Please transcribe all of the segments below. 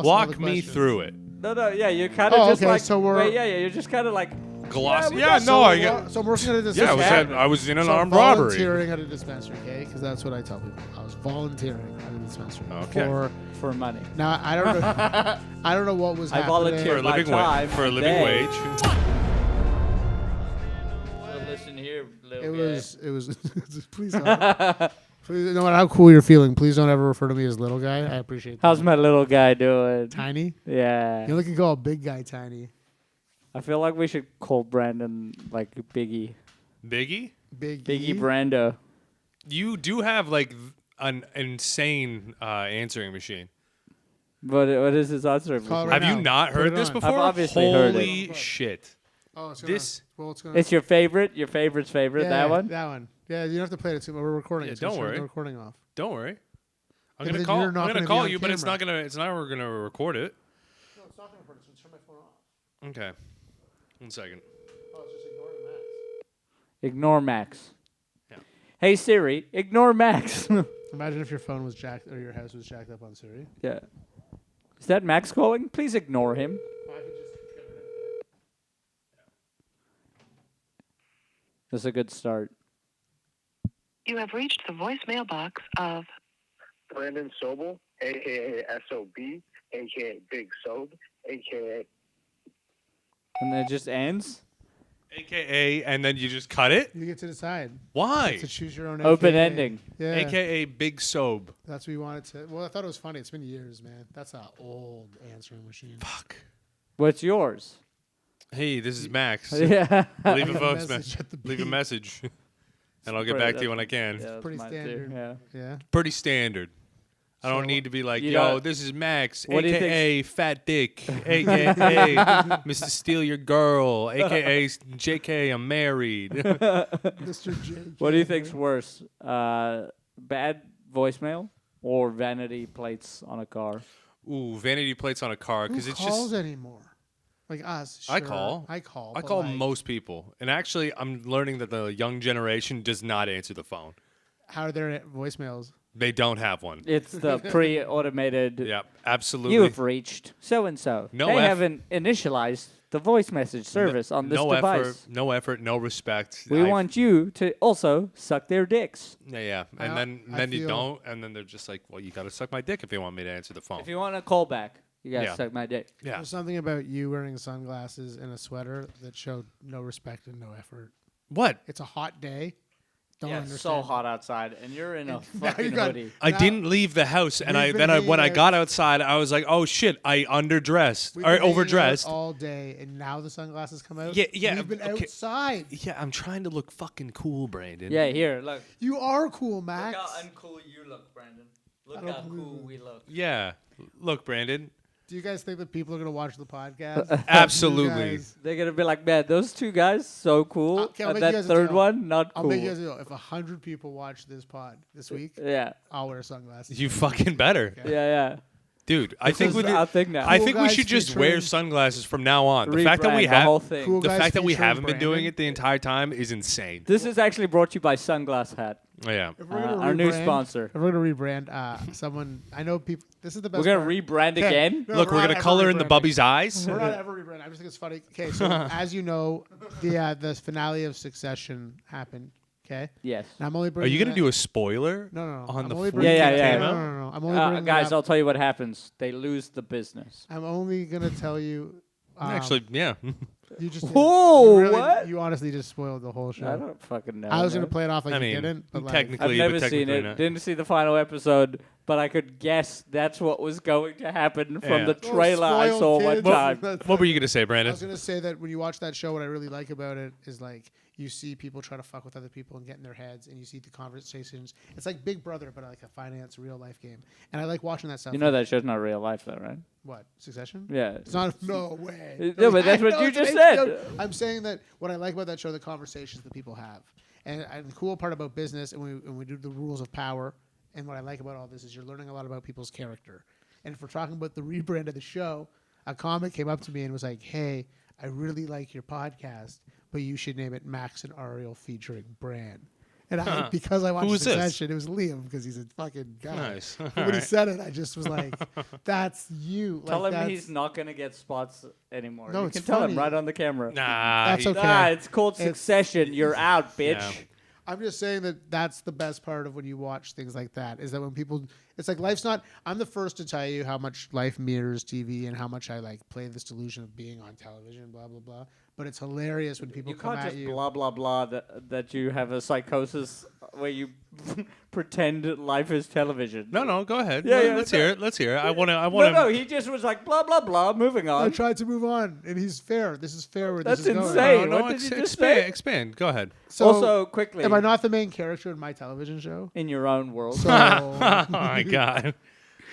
Walk me through it. No, yeah, you're kind of just okay, like. so we're- you're just kind of like. Glossy. we Yeah, got- no, I So get. I'm working at a Yeah, dispensary. I was in an So I'm armed robbery. volunteering at a dispensary, okay? Because that's what I tell people. I was volunteering at a dispensary. Okay. For money. Now I don't know. I don't know what was I happening. volunteer For a my living time. wage. For a living day. wage. Well, listen here, little It guy. was. Please don't. Please, no matter how cool you're feeling, please don't ever refer to me as little guy. I appreciate that. How's my little guy doing? Tiny? Yeah. You can call a big guy tiny. I feel like we should call Brandon like Biggie. Biggie? Biggie Brando. You do have like an insane answering machine. What is his answer? Call it Have right you now. not Put heard it this on. before? I've obviously heard it. Holy shit. Oh, it's This- gonna. It's your favorite? Your favorite's favorite? Yeah, that one? That one. Yeah, you don't have to play it too much. We're recording Yeah, it. So don't turn worry. the recording off. Don't worry. I'm Yeah, gonna but call. you're I'm not gonna gonna be call on you, but it's not camera. gonna. It's not. We're gonna record it. No, it's not gonna record it. So turn my phone off. Okay. 1 second. Oh, it's just ignoring Max. Ignore Max. Yeah. Hey Siri, ignore Max. Imagine if your phone was jacked or your house was jacked up on Siri. Yeah. Is that Max calling? Please ignore him. I could just get rid of it. That's a good start. You have reached the voicemail box of Brandon Sobel, a.k.a. S.O.B., a.k.a. Big Sob, a.k.a. And then it just ends. AKA, and then you just cut it. You get to decide. Why? To choose your own Open AKA. ending. Yeah. AKA Big Sob. That's what you wanted to. Well, I thought it was funny. It's been years, man. That's an old answering machine. Fuck. What's yours? Hey, this is Max. Yeah. Leave a Leave a voice message at the Leave a beep. message, and I'll get back to you when I can. Yeah, that's pretty mine too, standard. Yeah. Yeah. Pretty standard. I don't So- need to be like, You yo, don't- this is Max, What do you AKA Fat Dick, AKA Mr. Steal Your Girl, AKA JK, I'm married. Mr. J. What do you think's worse? Bad voicemail or vanity plates on a car? Ooh, vanity plates on a car, because Who it's calls just. anymore? Like us. Sure. I call. I call. I but call like, most people. And actually, I'm learning that the young generation does not answer the phone. How are their voicemails? They don't have one. It's the pre-automated. Yeah, absolutely. You have reached so and so. No They eff- haven't initialized the voice message service on this no device. effort, no respect. We want you to also suck their dicks. Yeah. And I- then I then you feel- don't, and then they're just like, well, you got to suck my dick if you want me to answer the phone. If you want a call back, you gotta Yeah. suck my dick. Yeah. There's something about you wearing sunglasses and a sweater that showed no respect and no effort. What? It's a hot day. Don't Yeah, understand. it's so hot outside, and you're in a Now fucking you got- hoodie. I Now- didn't leave the house, and We've been when I hanging got out- outside, I was like, "Oh shit!" I underdressed We've or been hanging out overdressed. all day, and now the sunglasses come out. Yeah, We've been okay. outside. Yeah, I'm trying to look fucking cool, Brandon. Yeah, here, look. You are cool, Max. uncool you look, Brandon. Look I don't how believe cool it. we look. Yeah. Look, Brandon. Do you guys think that people are gonna watch the podcast? Absolutely. You guys- They're gonna be like, man, those two guys, so cool. Okay, I'll and make you that guys a third deal. one, not I'll cool. make you guys a deal. If 100 people watch this pod this week, Yeah, I'll wear sunglasses. You fucking better, Okay. yeah. dude. I think This is we our thing now. I Cool think we guys should just wear featuring- sunglasses from now on. The fact that we Rebrand the whole have thing. Cool the guys fact that we featuring haven't been doing Brandon. it the entire time is insane. This is actually brought to you by Sunglass Hat, Oh, yeah. If we're gonna our new rebrand- sponsor. If we're gonna rebrand, someone I know people. This is the best. We're gonna part. rebrand Okay. again. No, Look, we're not gonna ever color in the rebranding. Bubbies' eyes. We're not ever rebranding. I just think it's funny. Okay, so as you know, the finale of Succession happened. Okay, Yes. and I'm only Are bringing. you gonna that- do a spoiler? No. on I'm the only 4th bringing Yeah, it- yeah, No, yeah. no. I'm only bringing Guys, it I'll up. tell you what happens. They lose the business. I'm only gonna tell you. Actually, yeah. you just. Whoa, you really- what? You honestly just spoiled the whole show. I don't fucking know. I was gonna man. play it off like I you mean, didn't, but like, technically, I've but never seen technically it. not. Didn't see the final episode, but I could guess that's what was going to happen from Yeah. the Oh, trailer I spoiled saw one kids. time. What were you gonna say, I Brandon? was gonna say that when you watch that show, what I really like about it is like you see people try to fuck with other people and get in their heads, and you see the conversations. It's like Big Brother, but like a finance real life game. And I like watching that stuff. You know that show's not real life, though, right? What, Succession? Yeah. It's not. No way. No, but that's I what know you it's an just HBO. said. I'm saying that what I like about that show, the conversations that people have, and the cool part about business, and we do the rules of power. And what I like about all this is you're learning a lot about people's character. And if we're talking about the rebrand of the show, a comic came up to me and was like, "Hey, I really like your podcast, but you should name it Max and Ariel featuring Bran." And because I watched Who was this? Succession, it was Liam because he's a fucking guy. Nice. But when he said it, I just was like, "That's you." Tell like, him that's, he's not gonna get spots anymore. No, you it's can tell him funny. right on the camera. Nah. That's he- okay. Ah, it's called It's- Succession. You're out, bitch. Yeah. I'm just saying that that's the best part of when you watch things like that is that when people, it's like life's not. I'm the first to tell you how much life mirrors TV and how much I like play this delusion of being on television, blah blah blah. But it's hilarious when people You come can't at just you. blah blah blah that you have a psychosis where you pretend life is television. No, go ahead. Yeah, Let's yeah. hear it. Let's hear it. I want to. No, he just was like blah blah blah. Moving I on. tried to move on, and he's fair. This is fair where That's this is going. insane. No, What did you just expand. say? Expand. Go ahead. So, Also, quickly, am I not the main character in my television show? in your own world? So, Oh my god.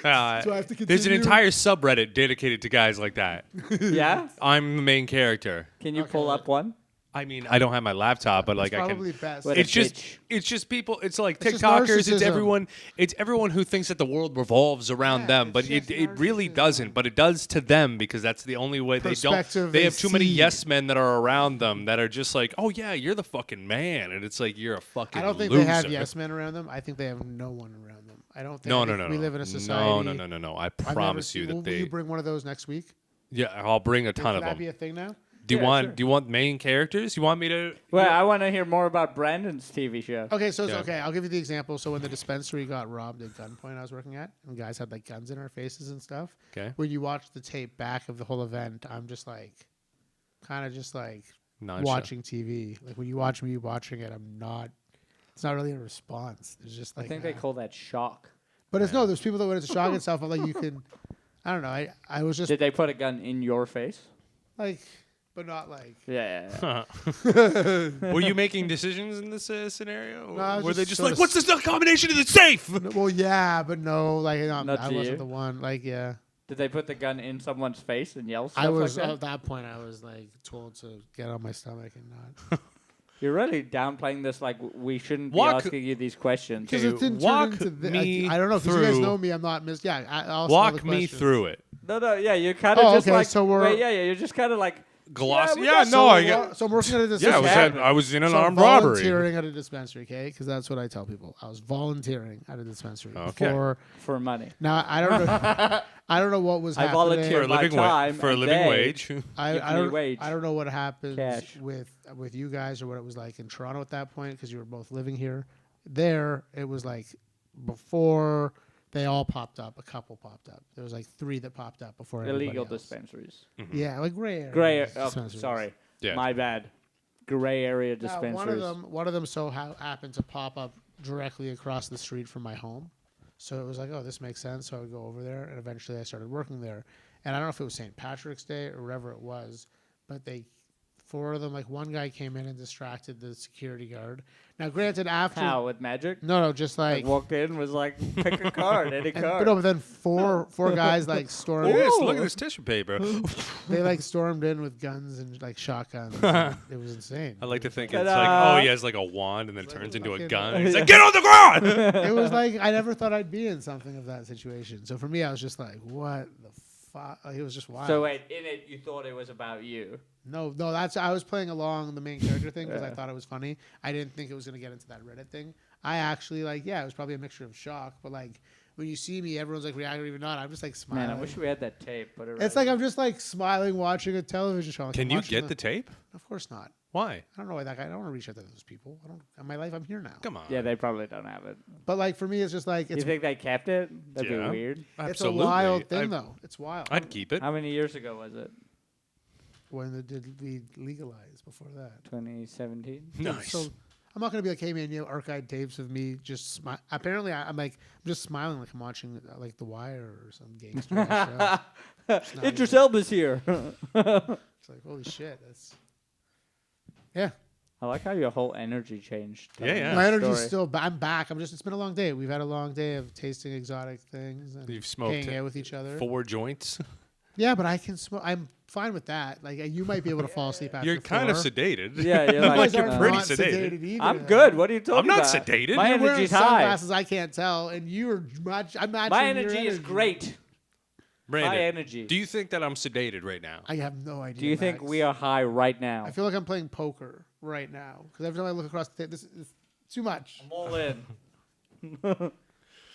so I have to There's an continue? entire subreddit dedicated to guys like that. Yeah. I'm the main character. Can you Okay. pull up one? I mean, I don't have my laptop, but like it's I probably can. best. What It's a just, bitch. it's just people. It's like It's just TikTokers. It's narcissism. everyone who thinks that the world revolves around Yeah, them, it's but just it really narcissism. doesn't. But it does to them because that's the only way they don't. Perspective They they have too many see. yes men that are around them that are just like, oh yeah, you're the fucking man, and it's like you're a fucking. I don't think loser. they have yes men around them. I think they have no one around them. I don't think. No, I no, think no, we no. live in a society. No. I I've never promise seen- you that will they. you bring one of those next week? Yeah, I'll bring a ton Can of that them. be a thing now? Do you Yeah, want? sure. Do you want main characters? You want me to? Well, I want to hear more about Brandon's TV show. Okay, so Yeah. okay, I'll give you the example. So when the dispensary got robbed at gunpoint, I was working at, and guys had like guns in our faces and stuff. Okay. When you watch the tape back of the whole event, I'm just like, kind of just like Nonchalant. watching TV. Like when you watch me watching it, I'm not. It's not really a response. It's just like. I think they call that shock. But it's no. There's people that when it's a shock itself, I'm like you can. I don't know. I was just Did they put a gun in your face? like, but not like. Yeah. Were you making decisions in this scenario? No, I was Were they just just sort like, of "What's this combination in the safe?" Well, yeah, but no, like Not I to wasn't you? the one. Like, yeah. Did they put the gun in someone's face and yell stuff I was like that? at that point. I was like told to get on my stomach and not. You're really downplaying this like we shouldn't be Walk- asking you these questions. Because Okay, it didn't walk turn into me I don't know. Because you guys through- know me. I'm not mis. Yeah. I'll Walk me through it. No, yeah, you're kind of Oh, just okay, like, so we're- wait, yeah, you're just kind of like, Gloss. we Yeah, got no, I get. So I'm working at a Yeah, dispensary. I was in an So I'm armed robbery. volunteering at a dispensary, okay? Because that's what I tell people. I was volunteering at a dispensary Okay. for. for money. Now I don't know. I don't know what was I happening. volunteer For a my living time for a and living they- wage. I Give me don't. wage. I don't know what happens Cash. with you guys or what it was like in Toronto at that point because you were both living here. There, it was like before they all popped up. A couple popped up. There was like 3 that popped up before everybody Illegal else. dispensaries. Yeah, like gray area. Gray. Oh, dispensaries. sorry, Yeah. my bad. Gray area Now, dispensaries. one of them so happened to pop up directly across the street from my home. So it was like, oh, this makes sense. So I would go over there, and eventually I started working there. And I don't know if it was St. Patrick's Day or whatever it was, but 4 of them, like one guy came in and distracted the security guard. Now, granted, after How with magic? no, just Like like. walked in, was like, pick a card, any And, card. but no, but then four guys like stormed. Look at this. Look at this tissue paper. They like stormed in with guns and like shotguns. And it was insane. I like to think it's Ta-da. like, oh, he has like a wand and then like turns a into a fucking- gun. And he's like, get on the ground. It was like I never thought I'd be in something of that situation. So for me, I was just like, what the fuck? Like, it was just wild. So wait, in it, you thought it was about you. No, that's I was playing along the main character thing because I Yeah. thought it was funny. I didn't think it was gonna get into that Reddit thing. I actually like, yeah, it was probably a mixture of shock, but like when you see me, everyone's like reacting or even not. I'm just like smiling. Man, I wish we had that tape. But It's like I'm just like smiling watching a television show. Like, Can I'm you watching get the tape? Of course not. Why? I don't know why that guy. I don't want to reach out to those people. I don't. In my life, I'm here now. Come on. Yeah, they probably don't have it. But like for me, it's just like You it's think they kept it? That'd Yeah. be weird. it's Absolutely. a wild thing though. It's wild. I'd keep it. How many years ago was it? When did we legalize before that? 2017. Nice. So I'm not gonna be like, hey man, you know, archive tapes of me just smile. Apparently, I'm just smiling like I'm watching like The Wire or some gangster ass show. It's not Idris even- Elba's here. It's like holy shit. That's yeah. I like how your whole energy changed. Yeah, telling yeah. the My energy's story. still. I'm back. It's been a long day. We've had a long day of tasting exotic things and You've smoked hanging out with each other. 4 joints. Yeah, but I can smoke. I'm fine with that. Like you might be able to fall asleep after. You're kind of 4. sedated. Yeah, you're You like, guys you're are pretty not sedated. either. I'm good. What are you talking I'm not about? sedated. My You're wearing energy's high. sunglasses. I can't tell, and you're much. I'm not. My energy is great. Brandon, High energy. do you think that I'm sedated right now? I have no idea. Do you think Max. we are high right now? I feel like I'm playing poker right now because every time I look across the this Too much. I'm all in.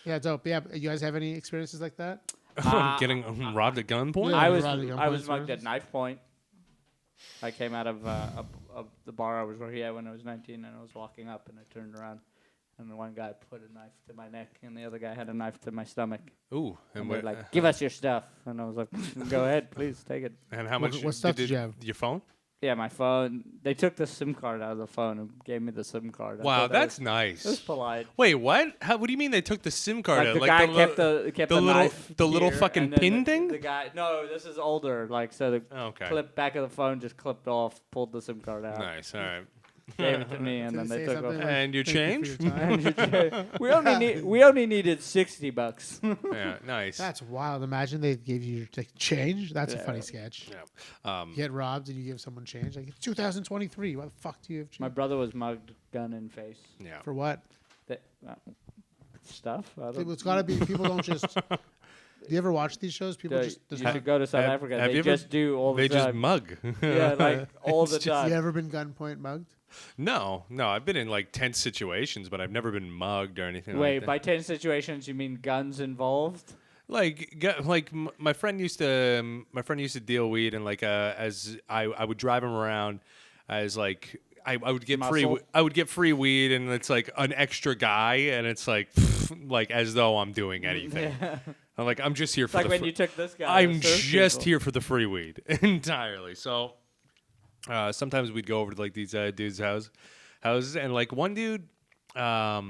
Yeah, dope. Yeah, you guys have any experiences like that? Getting robbed at gunpoint. Yeah. I you was robbed a gunpoint I was mugged at service? knife point. I came out of the bar I was working at when I was 19, and I was walking up, and I turned around, and the one guy put a knife to my neck, and the other guy had a knife to my stomach. Ooh, And and they're what? like, "Give us your stuff," and I was like, "Go ahead, please take it." And how What- much? what stuff did you have? Your phone? Yeah, my phone. They took the SIM card out of the phone and gave me the SIM card. I Wow, thought that that's was, nice. that was polite. Wait, what? How? What do you mean they took the SIM card Like out? the guy li- kept the the little- knife the little here, fucking and then pin the, thing? The guy, no, this is older. Like so, the Okay. clip back of the phone just clipped off, pulled the SIM card out, Nice. All right. gave it to me, and Did then it they say took something off. like, And your "Thank you change? for your time"? we only needed $60. Yeah, nice. That's wild. Imagine they gave you your change. That's a Yeah. funny sketch. Yeah. You get robbed and you give someone change. Like, it's 2023. Why the fuck do you have change? My brother was mugged, gun in face. Yeah. For what? That, stuff. I don't- It's got to be. People don't just. Do you ever watch these shows? People you just. there's should go to South have- Africa. have They you ever- just do all the They just time. mug. Yeah, like all the It's time. You ever been gunpoint mugged? No. I've been in like tense situations, but I've never been mugged or anything Wait, like that. by 10 situations, you mean guns involved? My friend used to deal weed, and like as I would drive him around as like I would get Muscle? free weed, and it's like an extra guy, and it's like like as though I'm doing anything. Yeah. I'm like, I'm just here It's for like the when fr- you took this guy. I'm to serve just people. here for the free weed entirely. So sometimes we'd go over to like these dudes' houses, and like one dude, what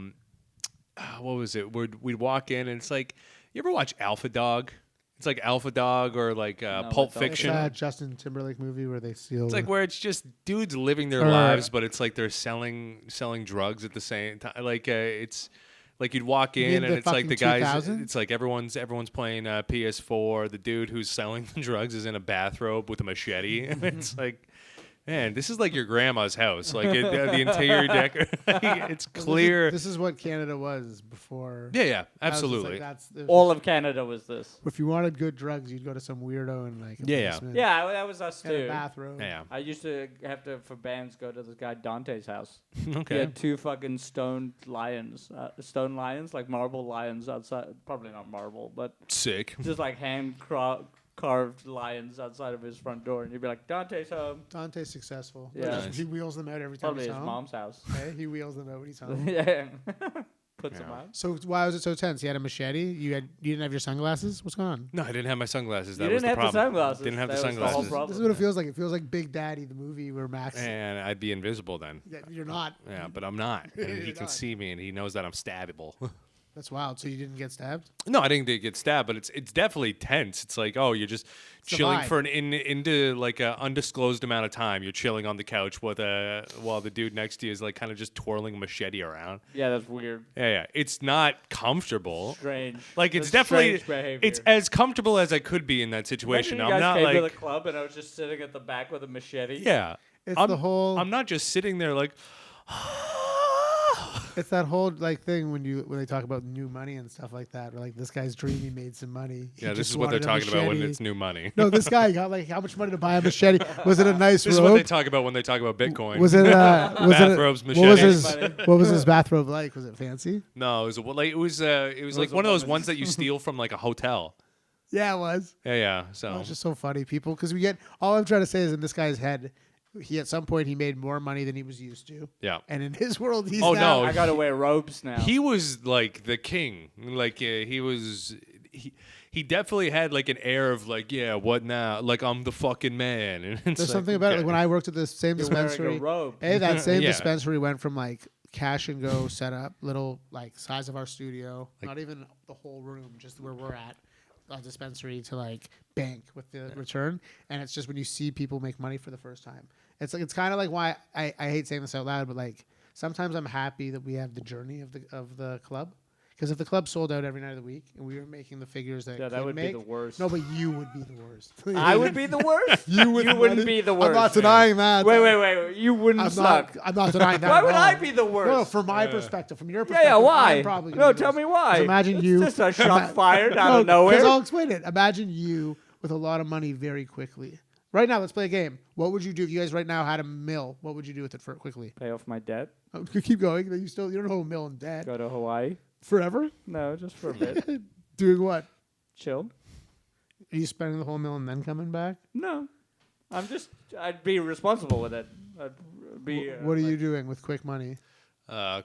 was it? We'd walk in, and it's like, you ever watch Alpha Dog? It's like Alpha Dog or like No, Pulp I don't. It's Fiction. that Justin Timberlake movie where they steal. It's like where it's just dudes living their Or- lives, but it's like they're selling drugs at the same time. Like it's like you'd walk You in mean and the it's like the fucking guys. 2000s? It's like everyone's playing PS4. The dude who's selling the drugs is in a bathrobe with a machete. And it's like, man, this is like your grandma's house. Like the interior decor. It's Well, clear. This is what Canada was before. Yeah, Houses, like, absolutely. there's All just- of Canada was this. If you wanted good drugs, you'd go to some weirdo in like a Yeah. basement, Yeah, that was us in a too. bathroom. Yeah. I used to have to, for bands, go to this guy Dante's house. He Okay. had two fucking stone lions, like marble lions outside. Probably not marble, but Sick. just like carved lions outside of his front door. And you'd be like, Dante's home. Dante's successful. Yeah. Nice. He wheels them out every time Probably he's his home. mom's house. Okay? He wheels them out when he's home. Yeah. Puts Yeah. them out. So why was it so tense? You had a machete. You didn't have your sunglasses. What's going on? No, I didn't have my sunglasses. You That was didn't the have the problem. sunglasses. Didn't have the That was the whole sunglasses. problem. This is what it feels like. It feels like Big Daddy, the movie where Max. And I'd be invisible then. Yeah, you're not. Yeah, but I'm not. And he You're can not. see me, and he knows that I'm stabbable. That's wild. So you didn't get stabbed? No, I didn't get stabbed, but it's definitely tense. It's like, oh, you're just It's a chilling vibe. for into like an undisclosed amount of time. You're chilling on the couch with while the dude next to you is like kind of just twirling a machete around. Yeah, that's weird. Yeah. It's not comfortable. Strange. Like it's That's definitely strange behavior. it's as comfortable as I could be in that situation. Imagine you I'm guys not came to the like club and I was just sitting at the back with a machete. yeah. It's I'm, the whole. I'm not just sitting there like. It's that whole like thing when they talk about new money and stuff like that. Or like this guy's dream, he made some money. He Yeah, this just is what they're wanted a talking about when machete. it's new money. No, this guy got like how much money to buy a machete? Was it a nice This is what they robe? talk about when they talk about Bitcoin. Was it Bathrobes, what was machetes. his Money. what was his bathrobe like? Was it fancy? No, it was like a one of those woman's. ones that you steal from like a hotel. Yeah, it was. Yeah. So Oh, it's just so funny, people, because we get all I'm trying to say is in this guy's head, he at some point he made more money than he was used to, yeah. and in his world he's Oh, now, no. I gotta wear robes now. He was like the king. Like he definitely had like an air of like, yeah, what now? Like I'm the fucking man. And it's There's like, something about it. okay. Like when I worked at the same You're wearing dispensary, a robe. hey, that same Yeah. dispensary went from like cash and go setup, little like size of our studio, not even the whole room, just where we're at, a dispensary to like bank with the return. And it's just when you see people make money for the first time, it's like it's kind of like why I hate saying this out loud, but like sometimes I'm happy that we have the journey of the club. Because if the club sold out every night of the week and we were making the figures that Yeah, it that could would make, be the worst. No, but you would be the worst. I would be the worst. You would wouldn't be the worst. I'm not denying that. Wait. You wouldn't I'm suck. not denying that. Why at would all. I be the worst? No, from my perspective, from your Yeah, perspective. yeah. Why? I'm probably No, gonna be the tell worst. me why. 'Cause imagine It's you. just a shot fired out of No, 'cause nowhere. I'll explain it. Imagine you with a lot of money very quickly. Right now, let's play a game. What would you do if you guys right now had a mill? What would you do with it for quickly? Pay off my debt. Oh, keep going. You don't know a mill and debt Go to Hawaii. forever. No, just for a bit. Doing what? Chill. Are you spending the whole mill and then coming back? No. I'd be responsible with it. I'd be. What are you doing with quick money?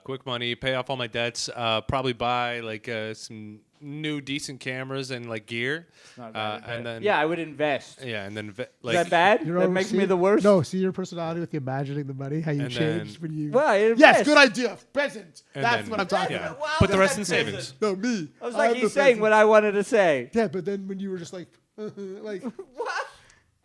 Quick money, pay off all my debts. Probably buy like some new decent cameras and like gear. Not bad, and then I would invest. yeah, and then Is that bad? You're That makes me see- the worst. No, see your personality with the imagining the money, how you And changed then- when you. Well, I Yes, invest. good idea. Present. And That's then- what I'm talking yeah. about. Wow, Put the rest in that's present. savings. No, me. I was like, I'm he's the saying what I wanted to say. Yeah, but then when you were just like, like, it's What?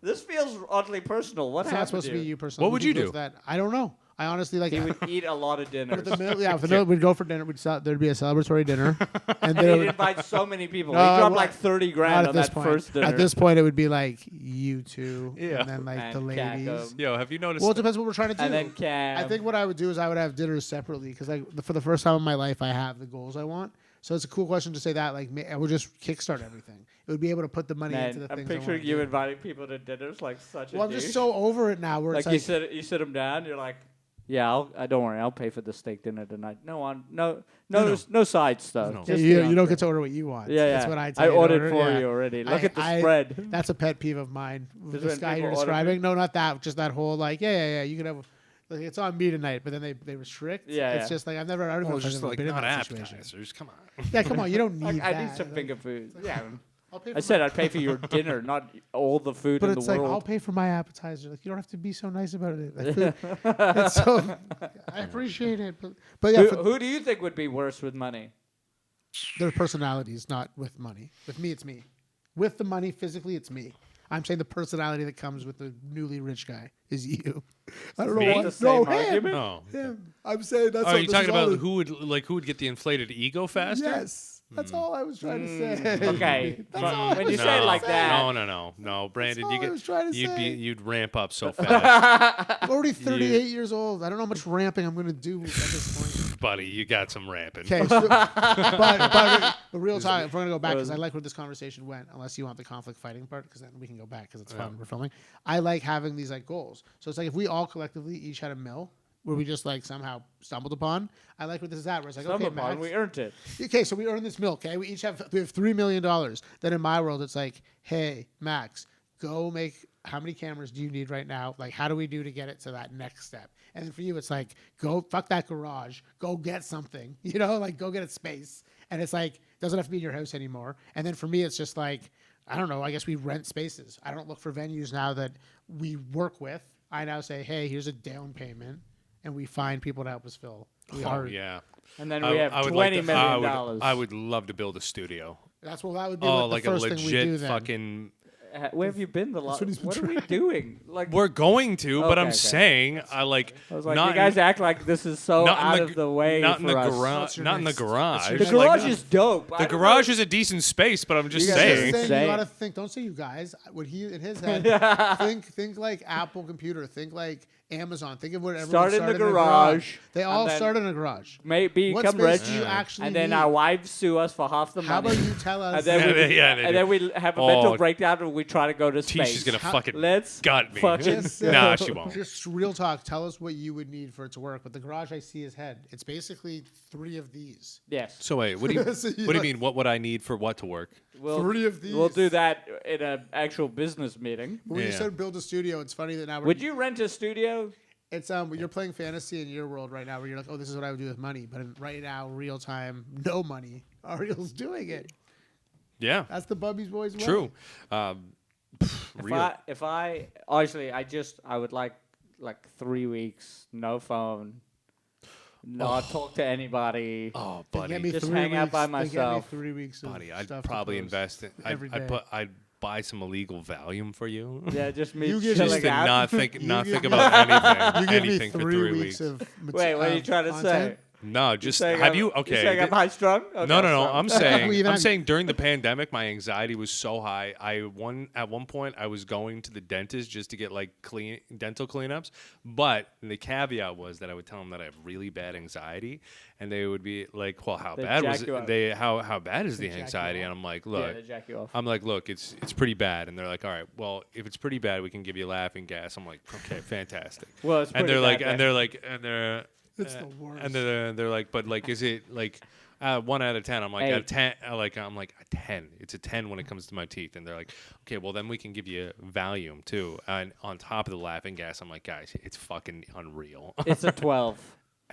This feels oddly personal. What not happened supposed to be here? you personally. What would you Who goes do? That I don't know. I honestly like. He would eat a lot of dinners. With the mill, yeah, with the mill, we'd go for dinner. There'd be a celebratory dinner, and And there he'd would, invite so many people. No, he I dropped wa- like 30 not grand at on this that point. first dinner. At this point, it would be like you two, Yeah. and then like And the ladies. Kako. Yo, have you noticed? Well, it depends what we're trying to do. And then Cam. I think what I would do is I would have dinners separately because for the first time in my life, I have the goals I want. So it's a cool question to say that. Like, I would just kickstart everything. It would be able to put the money into Man, the I'm things. I picturing wanna you do. inviting people to dinners like such Well, a I'm douche. just so over it now. Where like it's you sit them down. You're like, yeah, don't worry, I'll pay for the steak dinner tonight. No side stuff. No. Yeah, Just you the don't get to order what you want. Yeah, yeah. That's what I tell I you to ordered order. for Yeah. you already. Look I- at the spread. That's a pet peeve of mine. Just This when guy you're people order describing. No, not that. Just that whole like, yeah. You can have. Like, it's on me tonight, but then they restrict. Yeah, It's yeah. just like I don't know Well, if it's I've just ever like been in not that situation. appetizers. Come on. Yeah, come on. You don't need Like, that. I need some finger food. Yeah. I'll pay for I said I'd pay for your dinner, not all the food but in it's the like world. I'll pay for my appetizer. Like you don't have to be so nice about it. Like, it's so I appreciate it, but yeah, Who do you think would be worse with money? their personalities, not with money. With me, it's me. With the money, physically, it's me. I'm saying the personality that comes with the newly rich guy is you. I don't know Me? why. The same No, him. argument? Oh. Him. I'm saying that's. Oh, are you this talking is all about the- who would get the inflated ego faster? Yes, that's all I was trying to say. Okay. That's all I When was you trying say it to like say. that. No, Brandon, all you I was trying to say. you'd ramp up so fast, I'm already 38 years old. I don't know how much ramping I'm going to do at this point. buddy. You got some ramping. Okay, so, but real talk. If we're gonna go back, because I like where this conversation went. Unless you want the conflict fighting part, because then we can go back because it's fun. We're filming. I like having these like goals. So it's like if we all collectively each had a mill where we just like somehow stumbled upon. I like where this is at. Where it's like okay, Max, we earned it. okay, so we earned this mill. Okay, we have $3 million. Then in my world, it's like, hey, Max, go make. How many cameras do you need right now? Like, how do we do to get it to that next step? And then for you, it's like, go fuck that garage. Go get something. You know, like go get a space. And it's like, doesn't have to be in your house anymore. And then for me, it's just like, I don't know. I guess we rent spaces. I don't look for venues now that we work with. I now say, hey, here's a down payment, and we find people to help us fill. Oh yeah. And then we have I would $20 million. I would love to build a studio. That's what that would be. Oh, like like a the first thing we do legit then. fucking. Where have you been the last? what he's been What are we trying. doing? Like, We're going to, but Okay, I'm okay. saying I like. I was like, not you guys in, act like this is so not in out the of the way not in for the us. garage. What's your Not in the next- garage. what's your The next- garage Like, is dope. the garage is a decent space, but I'm just You guys are saying. Saying Insane. you gotta think. Don't say you guys. What he in his head. think like Apple computer. Think like Amazon. Think of what everyone Start in the started garage, They all and then- started in a garage. Maybe What become space rich, do you actually and then need? our wives sue us for half the How money. about you tell us? and then we, Yeah, they and do. then we have a Oh, mental breakdown and we try to go to space. Tisha's gonna How- fucking Let's gut me. fucking- Just, Nah, she won't. Just real talk. Tell us what you would need for it to work. But the garage I see is head. It's basically 3 of these. Yes. So wait, what do you So you what do you like- mean? What would I need for what to work? We'll, 3 of these. We'll do that in an actual business meeting. When you Yeah. said build a studio, it's funny that now we're, Would you rent a studio? It's you're playing fantasy in your world right now, where you're like, oh, this is what I would do with money. But right now, real time, no money. Ariel's doing it. Yeah, That's the Bubbies boys way. true. If I honestly, I would like 3 weeks, no phone, not talk to anybody. Oh, They buddy, get me Just 3 hang out weeks, by They get me myself. 3 weeks of buddy, I'd stuff to probably post invest in. every day. I'd buy some illegal Valium for you. Yeah, just me You give Just chilling to not out. think You give me- about You anything give me for 3 3 weeks weeks. of Wait, what are you trying to content. No, just saying have I'm- you? You're Okay. saying I'm high strung? Okay, No, no, no. strung. I'm saying, We even I'm had- saying during the pandemic, my anxiety was so high. At one point, I was going to the dentist just to get like dental cleanups. But the caveat was that I would tell them that I have really bad anxiety, and they would be like, "Well, how They bad was jack you it? up. How bad is the jack you anxiety?" off. And I'm like, Yeah, "Look." they jack you off. I'm like, look, it's pretty bad, and they're like, all right, well, if it's pretty bad, we can give you laughing gas. I'm like, okay, fantastic. Well, it's and pretty they're like, bad, and then. they're like, and they're, It's the worst. and they're like, but like, is it like 1 out of 10? I'm like, Eight. out of 10, I'm like a 10. It's a 10 when it comes to my teeth, and they're like, okay, well then we can give you Valium too, and on top of the laughing gas. I'm like, guys, it's fucking unreal. It's a 12.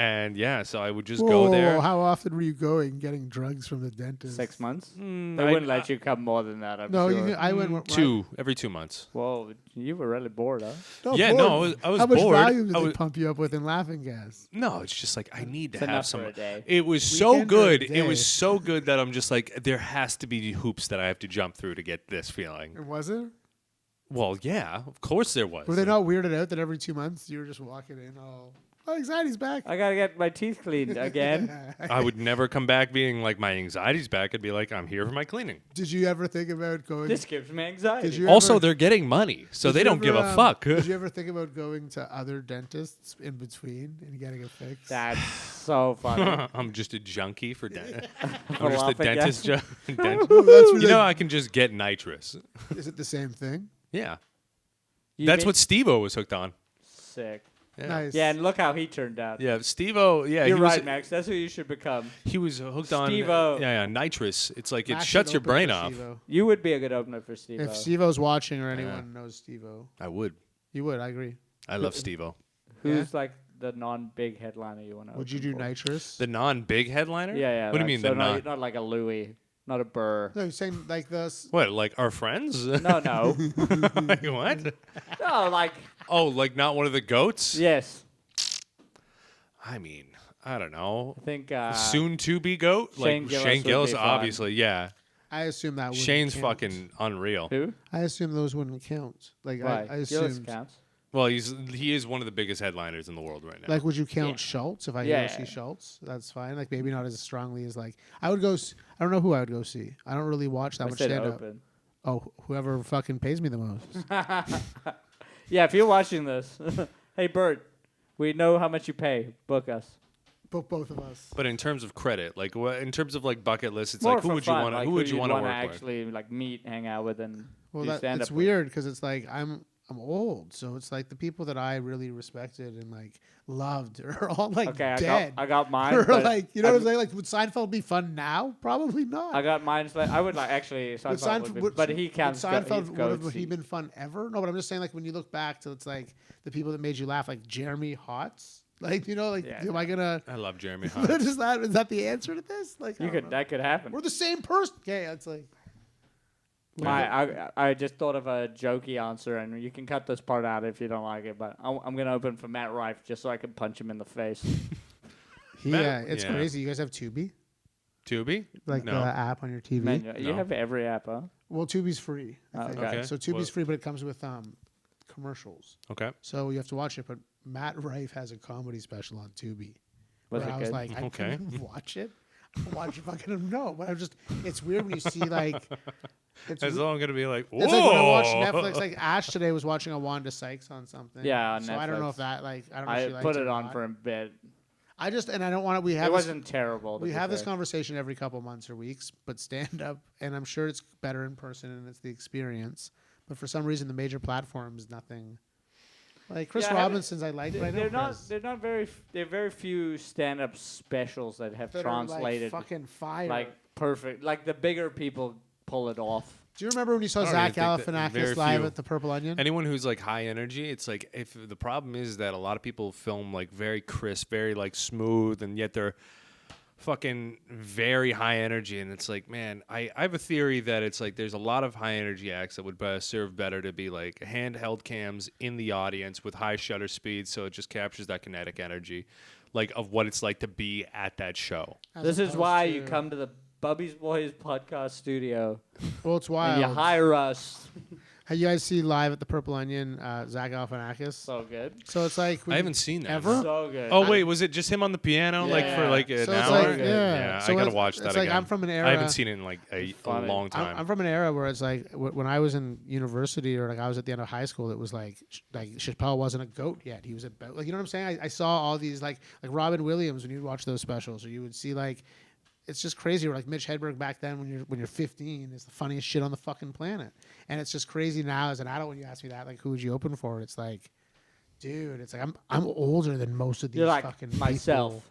And yeah, so I would just Whoa, go there. How often were you getting drugs from the dentist? 6 months? They I- wouldn't let you come more than that, I'm No, sure. I went every 2 months. Whoa, you were really bored, huh? Yeah, no, I was How much bored. Valium did I they was- pump you up with in laughing gas? No, it's just like I need to It's have enough some. for a day. It was so Weekend or a good. It day? was so good that I'm just like, there has to be hoops that I have to jump through to get this feeling. And was it? Well, yeah, of course there was. Were they not weirded out that every 2 months you were just walking in? Oh, my anxiety's back. I gotta get my teeth cleaned again. I would never come back being like my anxiety's back. I'd be like, I'm here for my cleaning. Did you ever think about going? This gives me anxiety. Did you Also, ever- they're getting money, so did they you don't give ever, a fuck. Did you ever think about going to other dentists in between and getting a fix? That's so funny. I'm just a junkie for dentist. For I'm just a laughing dentist. gas. Dentist. Well, that's You know, I can just get nitrous. Is it the same thing? Yeah, You that's mean- what Steve-O was hooked on. Sick. Yeah. Nice. Yeah, and look how he turned out. Yeah, Steve-O. Yeah, You're he was- right, Max. That's who you should become. He was hooked on Steve-O. yeah, nitrous. It's like it Max shuts should your open brain for off. Steve-O. You would be a good opener for Steve. If Steve-O's watching or anyone Yeah. knows Steve-O, I would. you would. I agree. I love Steve-O. Who's like the non-big headliner you want to? Would you do nitrous? The non-big headliner? Yeah, yeah. What do you like- mean so the not, non? not like a Louis, not a Burr. No, you're saying like this. What, like our friends? No, no, Like what? no. Like Oh, like not one of the goats? yes, I mean, I don't know. I think Soon to be goat? Shane Like Gillis Shane would Gillis, be fun. obviously, yeah. I assume that would. Shane's fucking unreal. Who? I assume those wouldn't count. Like Why? I Gillis assumed. counts. Well, he is one of the biggest headliners in the world right now. Like, would you count Yeah. Schultz if I Yeah, go see yeah. Schultz? That's fine. Like, maybe not as strongly as like I would go. I don't know who I would go see. I don't really watch that I much said stand up. open. Oh, whoever fucking pays me the most. Yeah, if you're watching this, hey Bert, we know how much you pay. Book us. Both of us. But in terms of credit, like in terms of like bucket lists, it's More like who for would you fun, want to like who would you you'd want to wanna work with? actually like meet, hang out with, and Well, do that stand it's up weird because it's like I'm old, so it's like the people that I really respected and like loved are all like Okay, dead. I got mine. or but like you know what I'm I'd- saying? Like, would Seinfeld be fun now? Probably not. I got mine. Like, I would like actually. Would Seinfeld would be, would- but he would counts. Seinfeld go, would have he been fun ever? No, but I'm just saying like when you look back to it's like the people that made you laugh, like Jeremy Hotz. Like, you know, like Yeah, am I gonna? I love Jeremy What Hotz. is that the answer to this? Like, I You don't could know. that could happen. We're the same person. Okay, it's like I just thought of a jokey answer, and you can cut this part out if you don't like it. But I'm gonna open for Matt Rife just so I can punch him in the face. yeah, it's Yeah. crazy. You guys have Tubi, Tubi? like no. the app on your TV. Man, you No. have every app, huh? Well, Tubi's free. I Oh, think. okay. So Tubi's Well- free, but it comes with commercials. Okay. So you have to watch it. But Matt Rife has a comedy special on Tubi. Was where it I was good? like, I Okay. couldn't watch it. Watch fucking no, but I'm just. It's weird when you see like. It's, As though I'm gonna be like, whoa. it's like when I watch Netflix. Like Ash today was watching a Wanda Sykes on something. Yeah, on so I don't know Netflix. if that like I don't know. if I she liked put it or on not. for a bit. I just and I don't want to. We have It this, wasn't terrible. to we be have this fair. conversation every couple months or weeks, but stand up, and I'm sure it's better in person and it's the experience. But for some reason, the major platforms, nothing. Like Chris Yeah, I haven't- Robinson's, I like, but I know They're not. Chris. They're not very. There are very few stand-up specials that have That are, like, translated fucking fire. like perfect. Like the bigger people pull it off. Do you remember when you saw I don't Zach even think that very Galifianakis live few. at the Purple Onion? Anyone who's like high energy, it's like if the problem is that a lot of people film like very crisp, very like smooth, and yet they're fucking very high energy, and it's like, man, I have a theory that it's like there's a lot of high energy acts that would serve better to be like handheld cams in the audience with high shutter speeds, so it just captures that kinetic energy, like of what it's like to be at that show. As This is opposed why to- you come to the Bubbies Boys podcast studio Well, it's wild. and you hire us How you guys see live at the Purple Onion, Zach Galifianakis? So good. So it's like I haven't seen that. ever. So good. Oh wait, was it just him on the piano like for Yeah. like an So it's hour? like, yeah. So I gotta it's- watch that it's like again. I'm from an era. I haven't seen it in like a funny. long time. I'm from an era where it's like when I was in university or like I was at the end of high school, it was like Chappelle wasn't a goat yet. He was about like you know what I'm saying. I saw all these like Robin Williams when you'd watch those specials, or you would see like it's just crazy. Or like Mitch Hedberg back then when you're 15 is the funniest shit on the fucking planet, and it's just crazy now as an adult when you ask me that like who would you open for? It's like, dude, it's like I'm older than most of these You're like fucking myself. people.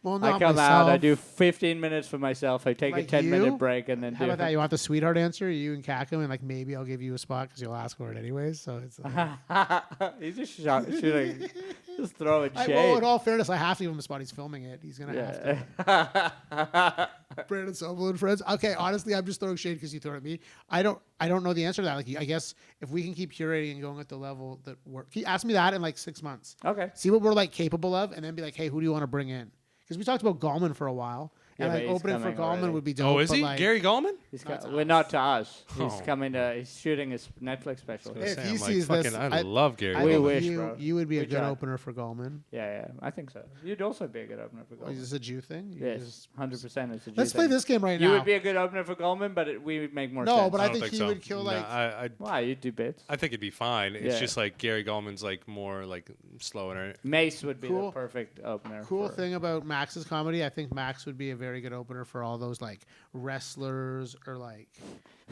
Well, I not come myself. out, I do 15 minutes for myself. I take Like a 10-minute you? break and then How do about that? You want the sweetheart answer? You and Kakum, and like maybe I'll give you a spot because you'll ask for it anyways. So it's like, He's just shooting, just throwing shade. well, in all fairness, I have to give him a spot. He's filming it. He's gonna have to. Yeah. Brandon Sobel and friends. Okay, honestly, I'm just throwing shade because you throw it at me. I don't know the answer to that. Like, I guess if we can keep curating and going at the level that we're, ask me that in like 6 months. Okay. See what we're like capable of, and then be like, hey, who do you want to bring in? Because we talked about Gallman for a while, Yeah, and but like he's opening for coming Gallman already. would be dope. Oh, is but, he like, Gary Gallman? He's Not got, to we're not to us. He's Oh. coming to. He's shooting his Netflix special. I was If gonna he say, I'm sees like, this, fucking, I I- love Gary I We think Gallman. wish, you, bro. you would be a We good tried. opener for Gallman. Yeah, I think so. You'd also be a good opener for Oh, is Goldman. this a Jew thing? You Yes, just- 100%. It's a G Let's play thing. this game right You now. would be a good opener for Goldman, but we would make more No, sense. but I I don't think think he so. would kill No, like. Why? You'd do bits. I think it'd be fine. It's Yeah. just like Gary Gallman's like more like slower. Mace would be Cool. the perfect opener. Cool for- thing about Max's comedy, I think Max would be a very good opener for all those like wrestlers or like.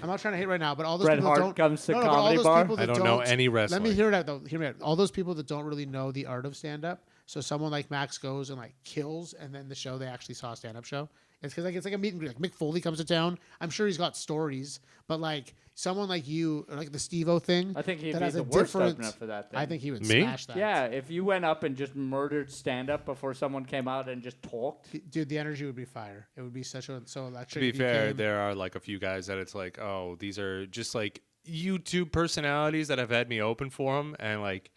I'm not trying to hate right now, but all those Bret people Hart don't. comes to no, but all comedy those bar. people that I don't know any wrestling. Let me hear it out though. Hear me out. All those people that don't really know the art of stand up. So someone like Max goes and like kills, and then the show they actually saw a stand up show. It's because like it's like a meet and greet. Like Mick Foley comes to town. I'm sure he's got stories, but like someone like you, or like the Steve-O thing. I think he'd that be has the a worst different- opener for that thing. I think he would Me? smash that. Yeah, if you went up and just murdered stand-up before someone came out and just talked. Dude, the energy would be fire. It would be so electric. To be if you fair, came- there are like a few guys that it's like, oh, these are just like YouTube personalities that have had me open for them, and like,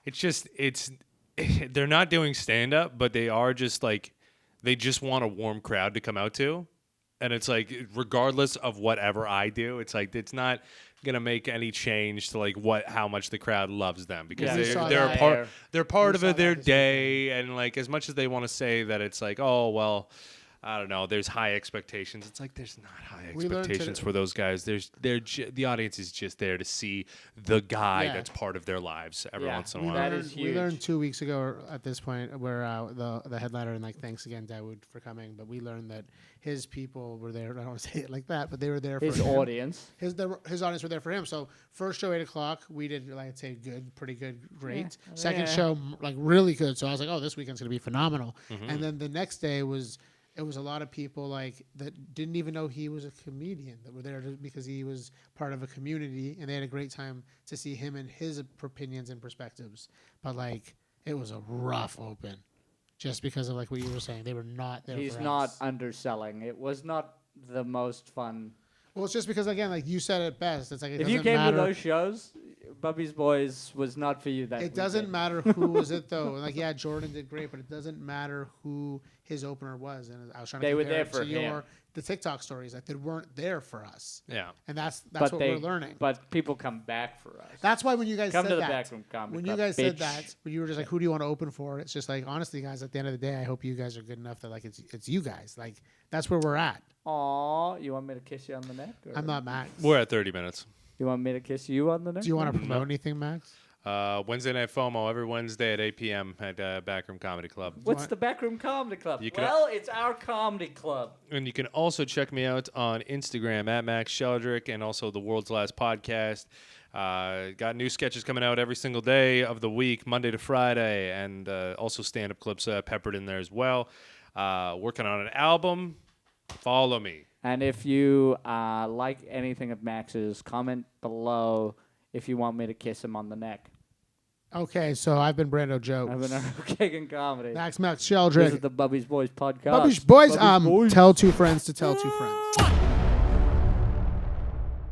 it's they're not doing stand up, but they are just like they just want a warm crowd to come out to, and it's like regardless of whatever I do, it's like it's not gonna make any change to like how much the crowd loves them because Yeah, we saw they're a that. part they're part We of saw their that this day, and like as much as they want to say that it's like, oh well, I don't know, there's high expectations. It's like there's not high We learned expectations today- for those guys. The audience is just there to see the guy Yeah. that's part of their lives every Yeah, once in a We while. that learned, is we learned huge. 2 weeks ago at this point where the headliner, and like thanks again Dawood for coming, but we learned that his people were there. I don't want to say it like that, but they were there His for him. audience. His audience were there for him. So first show 8:00, we did like I'd say good, pretty good, great. Second Yeah. show like really good. So I was like, oh, this weekend's gonna be phenomenal. Mm-hmm. And then the next day it was a lot of people like that didn't even know he was a comedian that were there because he was part of a community, and they had a great time to see him and his opinions and perspectives. But like it was a rough open, just because of like what you were saying. They were not there. He's for not us. underselling. It was not the most fun. Well, it's just because again, like you said it best. It's like it If you doesn't came matter. to those shows, Bubbies Boys was not for you that It doesn't weekend. matter who was it though. Like yeah, Jordan did great, but it doesn't matter who his opener was. And I was trying to They were compare there it for to him. the TikTok stories like they weren't there for us, Yeah. and that's But what they- we're learning. But people come back for us. That's why when you guys Come said to the that, backroom comedy when you club, guys said bitch. that, when you were just like, who do you want to open for? It's just like honestly, guys. At the end of the day, I hope you guys are good enough that like it's you guys. Like that's where we're at. Aw, you want me to kiss you on the neck? Or I'm not Max. We're at 30 minutes. You want me to kiss you on the neck? Do you want to promote anything, Max? Wednesday Night FOMO every Wednesday at 8 p.m. at Backroom Comedy Club. What's the Backroom Comedy Club? You can- Well, it's our comedy club. And you can also check me out on Instagram at Max Sheldrick and also the World's Last Podcast. Got new sketches coming out every single day of the week, Monday to Friday, and also stand-up clips peppered in there as well. Working on an album. Follow me. And if you like anything of Max's, comment below if you want me to kiss him on the neck. Okay, so I've been Brando Joe. I've been on Cake and Comedy. Max This is Sheldrick. the Bubbies Boys podcast. Bubbies boys, Bubbies Boys. tell two friends to tell two friends.